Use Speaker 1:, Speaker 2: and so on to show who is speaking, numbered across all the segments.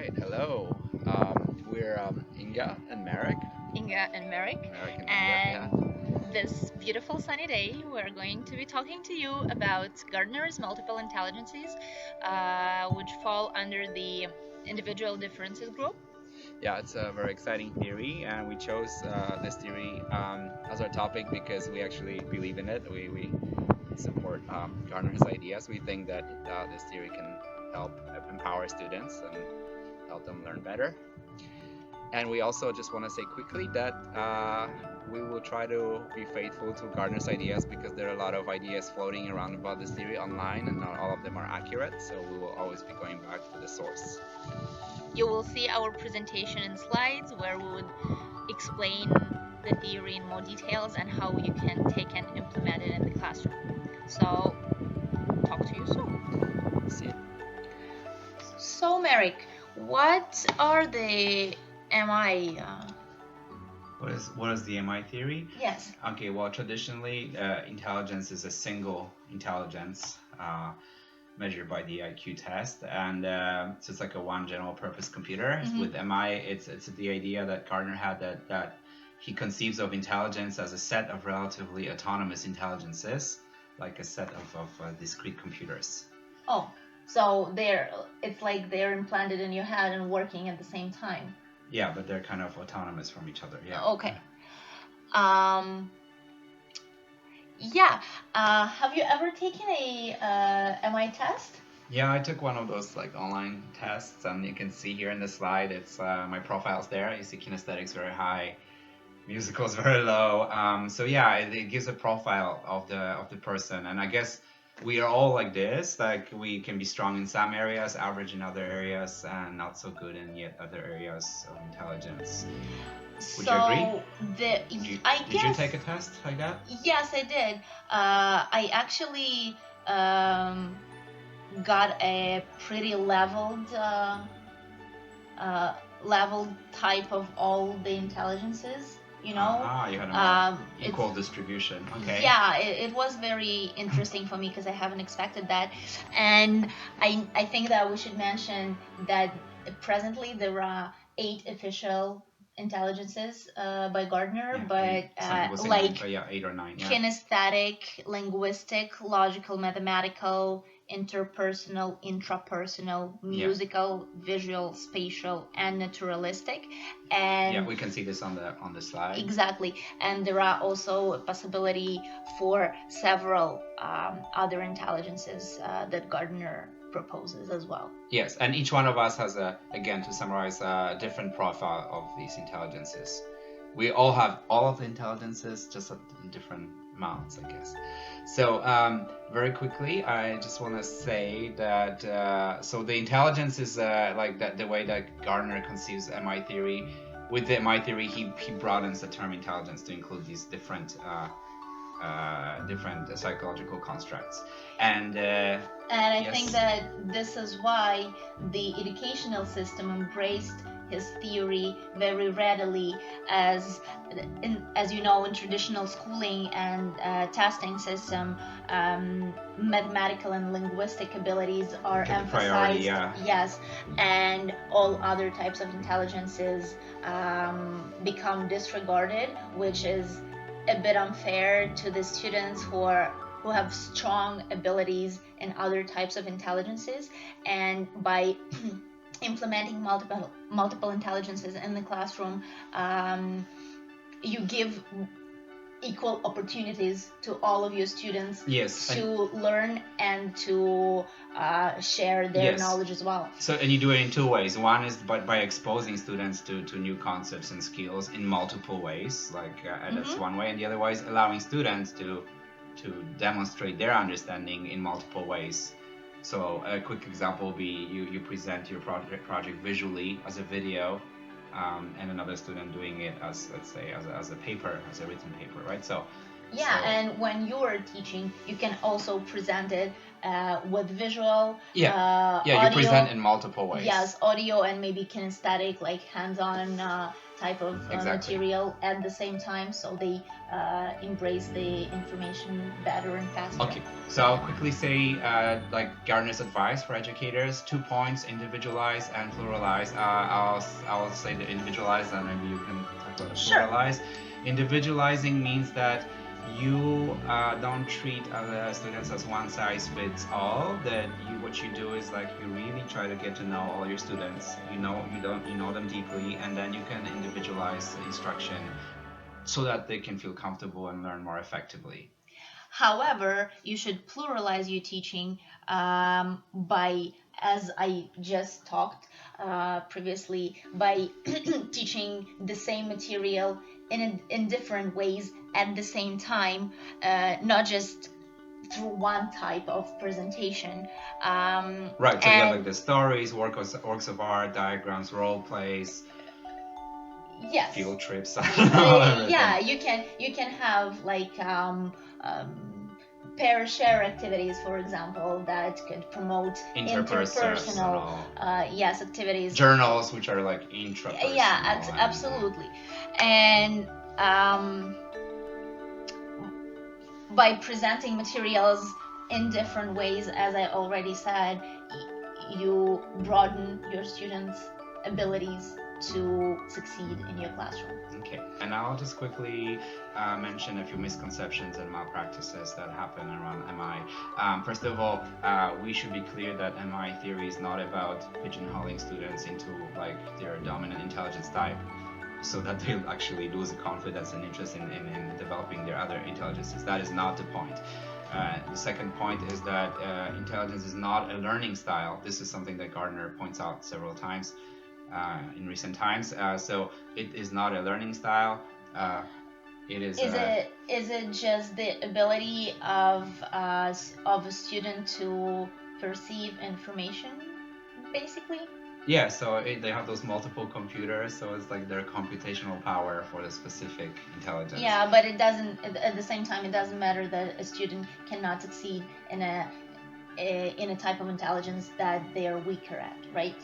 Speaker 1: right, hello. We're Inga and Marek.
Speaker 2: Inga and Merrick.
Speaker 1: Marek and Inga, yeah.
Speaker 2: And this beautiful sunny day, we're going to be talking to you about Gardner's multiple intelligences, which fall under the individual differences group.
Speaker 1: Yeah, it's a very exciting theory, and we chose this theory as our topic because we actually believe in it. We support Gardner's ideas. We think that this theory can help empower students and help them learn better. And we also just want to say quickly that we will try to be faithful to Gardner's ideas because there are a lot of ideas floating around about this theory online, and not all of them are accurate. So we will always be going back to the source.
Speaker 2: You will see our presentation in slides where we would explain the theory in more details and how you can take and implement it in the classroom. So, talk to you soon.
Speaker 1: See you.
Speaker 2: So, Merrick, what are the MI?
Speaker 1: What is the MI theory?
Speaker 2: Yes.
Speaker 1: Okay, well, traditionally, intelligence is a single intelligence measured by the IQ test, and so it's like a one general purpose computer.
Speaker 2: Mhm.
Speaker 1: With MI, it's the idea that Gardner had that he conceives of intelligence as a set of relatively autonomous intelligences, like a set of discrete computers.
Speaker 2: Oh, so it's like they're implanted in your head and working at the same time.
Speaker 1: Yeah, but they're kind of autonomous from each other. Yeah.
Speaker 2: Okay. Um, yeah. Have you ever taken a MI test?
Speaker 1: Yeah, I took one of those like online tests, and you can see here in the slide, it's my profile's there. You see kinesthetics very high, musicals very low. So yeah, it gives a profile of the person, and I guess we are all like this. Like we can be strong in some areas, average in other areas, and not so good in yet other areas of intelligence. Would you agree? Did you take a test like that?
Speaker 2: Yes, I did. I actually got a pretty leveled type of all the intelligences. You know.
Speaker 1: You had a more equal distribution. Okay.
Speaker 2: Yeah, it was very interesting for me because I haven't expected that, and I think that we should mention that presently there are 8 official intelligences by Gardner,
Speaker 1: Yeah,
Speaker 2: but
Speaker 1: some people say
Speaker 2: like
Speaker 1: 9, but yeah, 8 or 9. Yeah.
Speaker 2: kinesthetic, linguistic, logical, mathematical, interpersonal, intrapersonal, musical, visual, spatial, and naturalistic. And
Speaker 1: yeah, we can see this on the slide.
Speaker 2: Exactly, and there are also a possibility for several other intelligences that Gardner proposes as well.
Speaker 1: Yes, and each one of us has again, to summarize, a different profile of these intelligences. We all have all of the intelligences, just at different amounts, I guess. So very quickly, I just want to say that so the intelligence is like that the way that Gardner conceives MI theory. With the MI theory, he broadens the term intelligence to include these different psychological constructs, and
Speaker 2: I
Speaker 1: yes.
Speaker 2: think that this is why the educational system embraced his theory very readily, as you know, in traditional schooling and testing system, mathematical and linguistic abilities are
Speaker 1: Take a
Speaker 2: emphasized.
Speaker 1: priority, yeah.
Speaker 2: Yes, and all other types of intelligences become disregarded, which is a bit unfair to the students who have strong abilities in other types of intelligences, and by implementing multiple intelligences in the classroom, you give equal opportunities to all of your students.
Speaker 1: Yes,
Speaker 2: to learn and to share their
Speaker 1: Yes.
Speaker 2: knowledge as well.
Speaker 1: So, and you do it in two ways. One is by exposing students to new concepts and skills in multiple ways, like and that's one way, and the other way is allowing students to demonstrate their understanding in multiple ways. So a quick example will be you present your project visually as a video, and another student doing it as, let's say, as a paper, as a written paper, right? So
Speaker 2: yeah, and when you're teaching, you can also present it with visual.
Speaker 1: Yeah, you
Speaker 2: audio,
Speaker 1: present in multiple ways.
Speaker 2: Yes, audio and maybe kinesthetic, like hands-on type of
Speaker 1: Exactly.
Speaker 2: material at the same time, so they embrace the information better and faster.
Speaker 1: Okay, so I'll quickly say like Gardner's advice for educators: 2 points, individualize and pluralize. I'll say the individualize, and maybe you can talk about the
Speaker 2: Sure.
Speaker 1: pluralize. Individualizing means that you don't treat other students as one size fits all. That what you do is like you really try to get to know all your students. You know them deeply, and then you can individualize the instruction so that they can feel comfortable and learn more effectively.
Speaker 2: However, you should pluralize your teaching by, as I just talked previously, by teaching the same material in different ways at the same time, not just through one type of presentation.
Speaker 1: Right, so you have like
Speaker 2: And
Speaker 1: the stories, works of art, diagrams, role plays,
Speaker 2: yes,
Speaker 1: field trips, everything.
Speaker 2: yeah, you can have like pair share activities, for example, that could promote interpersonal
Speaker 1: Interpersonal
Speaker 2: yes, activities.
Speaker 1: journals, which are like intrapersonal.
Speaker 2: Yeah,
Speaker 1: And,
Speaker 2: absolutely. And by presenting materials in different ways, as I already said, you broaden your students' abilities to succeed in your classroom.
Speaker 1: Okay, and I'll just quickly mention a few misconceptions and malpractices that happen around MI. First of all, we should be clear that MI theory is not about pigeonholing students into like their dominant intelligence type, so that they'll actually lose the confidence and interest in developing their other intelligences. That is not the point. The second point is that intelligence is not a learning style. This is something that Gardner points out several times in recent times. So it is not a learning style. It is.
Speaker 2: Is it just the ability of a student to perceive information, basically?
Speaker 1: Yeah, so they have those multiple computers, so it's like their computational power for the specific intelligence.
Speaker 2: Yeah, but it doesn't. At the same time, it doesn't matter that a student cannot succeed in a type of intelligence that they are weaker at, right?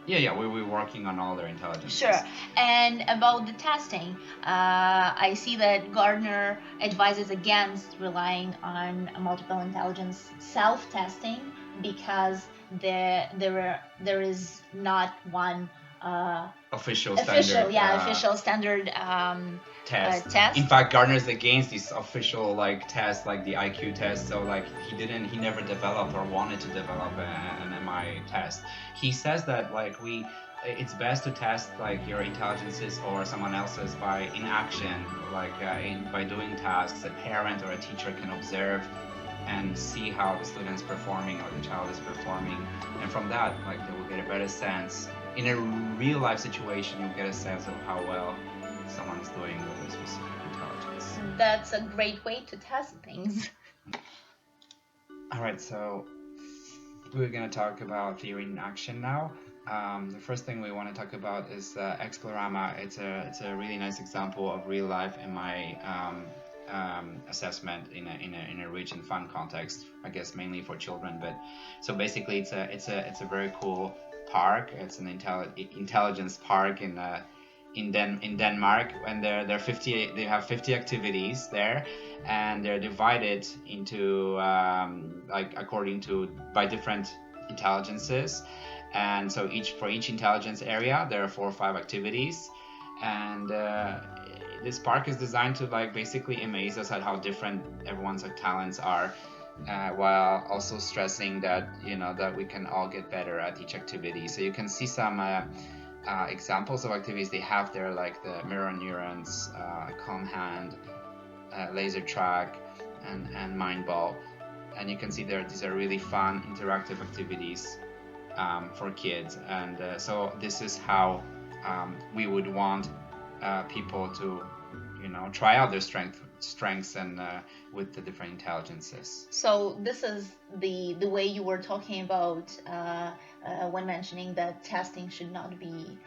Speaker 1: Yeah, we're working on all their intelligence.
Speaker 2: Sure. And about the testing, I see that Gardner advises against relying on multiple intelligence self-testing because there is not one
Speaker 1: official
Speaker 2: standard
Speaker 1: test. In fact, Gardner's against these official like tests, like the IQ test. So like he never developed or wanted to develop an MI test. He says that like it's best to test like your intelligences or someone else's by inaction, like by doing tasks. A parent or a teacher can observe and see how the student's performing or the child is performing, and from that, like they will get a better sense. In a real life situation, you'll get a sense of how well someone is doing with a specific intelligence.
Speaker 2: That's a great way to test things.
Speaker 1: All right, so we're gonna talk about theory in action now. The first thing we want to talk about is Explorama. It's a really nice example of real life in my assessment in a rich and fun context. I guess mainly for children, but so basically it's a very cool park. It's an intelligence park in Denmark, and they have 50 activities there, and they're divided into like according to by different intelligences, and so for each intelligence area there are 4 or 5 activities, and this park is designed to like basically amaze us at how different everyone's talents are, while also stressing that that we can all get better at each activity. So you can see some examples of activities they have there, like the mirror neurons, calm hand, laser track, and mind ball. And you can see there these are really fun interactive activities for kids, and so this is how we would want people to try out their strengths and with the different intelligences.
Speaker 2: So this is the way you were talking about when mentioning that testing should not be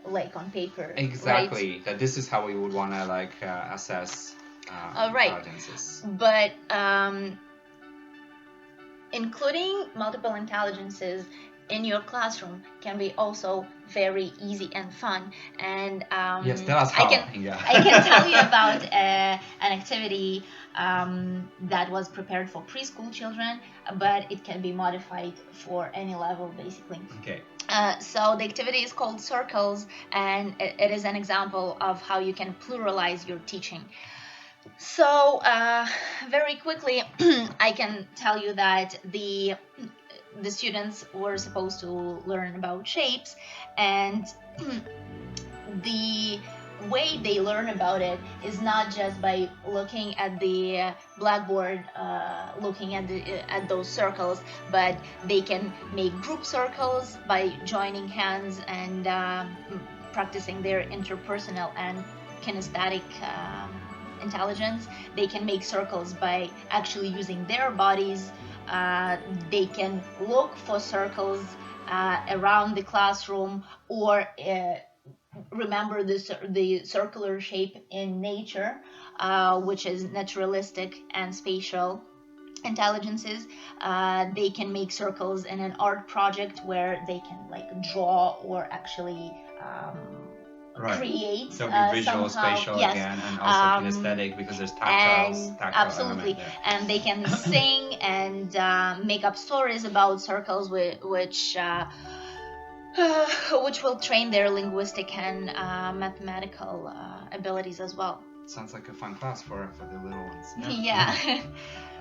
Speaker 2: like on paper.
Speaker 1: Exactly.
Speaker 2: Right?
Speaker 1: That this is how we would want to like assess intelligences.
Speaker 2: But including multiple intelligences in your classroom can be also very easy and fun. And
Speaker 1: Yes, tell us how, Inga.
Speaker 2: I can tell you about an activity that was prepared for preschool children, but it can be modified for any level basically.
Speaker 1: Okay.
Speaker 2: So the activity is called circles, and it is an example of how you can pluralize your teaching. So very quickly, I can tell you that the students were supposed to learn about shapes, and the way they learn about it is not just by looking at the blackboard, looking at those circles, but they can make group circles by joining hands and practicing their interpersonal and kinesthetic intelligence. They can make circles by actually using their bodies. They can look for circles around the classroom, or remember the circular shape in nature, which is naturalistic and spatial intelligences. They can make circles in an art project where they can like draw or actually
Speaker 1: Right.
Speaker 2: create.
Speaker 1: So be visual,
Speaker 2: somehow,
Speaker 1: spatial
Speaker 2: yes.
Speaker 1: again, and also kinesthetic because there's tactile
Speaker 2: Absolutely.
Speaker 1: element there.
Speaker 2: And they can sing and make up stories about circles, which will train their linguistic and mathematical abilities as well.
Speaker 1: Sounds like a fun class for the little ones.
Speaker 2: Yeah.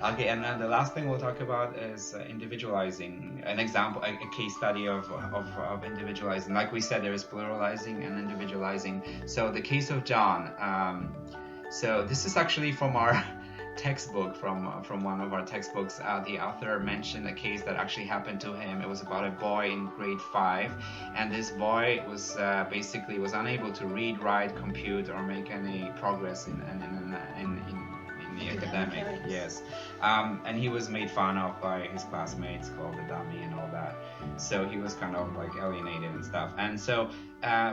Speaker 1: Okay, and then the last thing we'll talk about is individualizing. An example, a case study of individualizing. Like we said, there is pluralizing and individualizing. So the case of John. So this is actually from our textbook, from one of our textbooks. The author mentioned a case that actually happened to him. It was about a boy in grade 5, and this boy was basically was unable to read, write, compute, or make any progress in the academic. Yes. And he was made fun of by his classmates, called a dummy and all that. So he was kind of like alienated and stuff. And so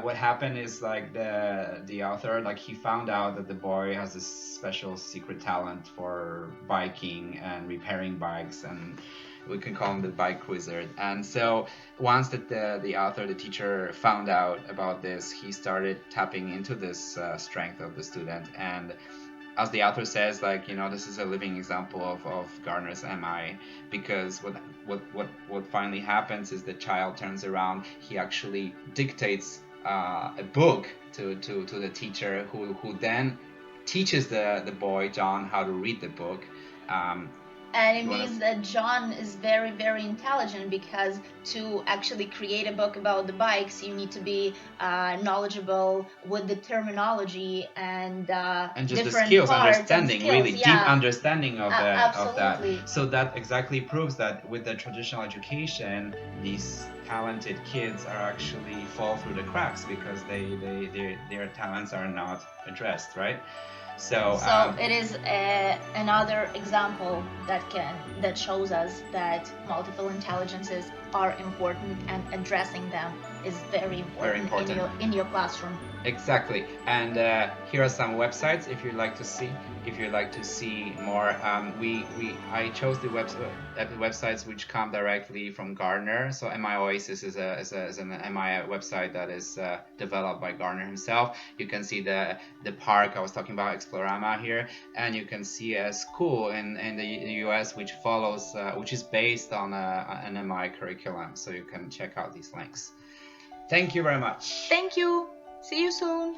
Speaker 1: what happened is like the author, like, he found out that the boy has this special secret talent for biking and repairing bikes, and we can call him the bike wizard. And so once that the teacher found out about this, he started tapping into this strength of the student. And as the author says, like, this is a living example of Gardner's MI, because what finally happens is the child turns around, he actually dictates a book to the teacher, who then teaches the boy John how to read the book.
Speaker 2: And it means that John is very, very intelligent, because to actually create a book about the bikes, you need to be knowledgeable with the terminology and
Speaker 1: just
Speaker 2: different
Speaker 1: the skills,
Speaker 2: parts
Speaker 1: understanding,
Speaker 2: skills,
Speaker 1: really
Speaker 2: yeah.
Speaker 1: deep understanding of that.
Speaker 2: Absolutely.
Speaker 1: So that exactly proves that with the traditional education, these talented kids are actually fall through the cracks because their talents are not addressed, right? So
Speaker 2: it is another example that shows us that multiple intelligences are important, and addressing them is very important, in your classroom.
Speaker 1: Exactly. And here are some websites if you'd like to see more. I chose the websites which come directly from Gardner. So MI Oasis is an MI website that is developed by Gardner himself. You can see the park I was talking about, Explorama, here, and you can see a school in the US which follows which is based on an MI curriculum. So you can check out these links. Thank you very much.
Speaker 2: Thank you. See you soon.